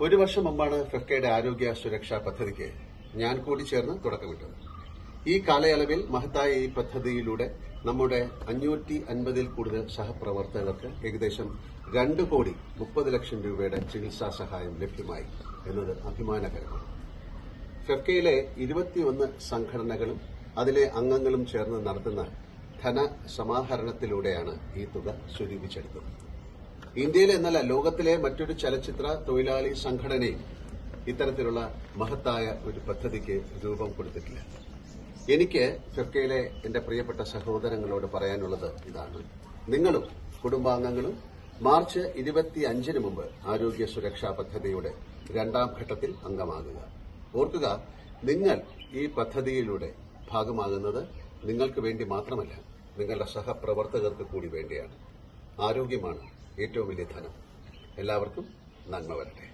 ഒരു വർഷം മുമ്പാണ് ഫെഫ്കയുടെ ആരോഗ്യ സുരക്ഷാ പദ്ധതിക്ക് ഞാൻ കൂടി ചേർന്ന് തുടക്കമിട്ടത്. ഈ കാലയളവിൽ മഹത്തായ ഈ പദ്ധതിയിലൂടെ നമ്മുടെ 550-ൽ കൂടുതൽ സഹപ്രവർത്തകർക്ക് ഏകദേശം 2,30,00,000 രൂപയുടെ ചികിത്സാ സഹായം ലഭ്യമായി എന്നത് അഭിമാനകരമാണ്. ഫെഫ്കയിലെ 21 സംഘടനകളും അതിലെ അംഗങ്ങളും ചേർന്ന് നടത്തുന്ന ധനസമാഹരണത്തിലൂടെയാണ് ഈ തുക സ്വരൂപിച്ചെടുത്തത്. ഇന്ത്യയിലെ എന്നല്ല, ലോകത്തിലെ മറ്റൊരു ചലച്ചിത്ര തൊഴിലാളി സംഘടനയും ഇത്തരത്തിലുള്ള മഹത്തായ ഒരു പദ്ധതിക്ക് രൂപം കൊടുത്തിട്ടില്ല. എനിക്ക് ഫെഫ്കയിലെ എന്റെ പ്രിയപ്പെട്ട സഹോദരങ്ങളോട് പറയാനുള്ളത് ഇതാണ്: നിങ്ങളും കുടുംബാംഗങ്ങളും മാർച്ച് 25-ന് മുമ്പ് ആരോഗ്യ സുരക്ഷാ പദ്ധതിയുടെ 2ാം ഘട്ടത്തിൽ അംഗമാകുക. ഓർക്കുക, നിങ്ങൾ ഈ പദ്ധതിയിലൂടെ ഭാഗമാകുന്നത് നിങ്ങൾക്ക് വേണ്ടി മാത്രമല്ല, നിങ്ങളുടെ സഹപ്രവർത്തകർക്ക് കൂടി വേണ്ടിയാണ്. ആരോഗ്യമാണ് ഏറ്റവും വലിയ ധനം. എല്ലാവർക്കും നന്മ വരട്ടെ.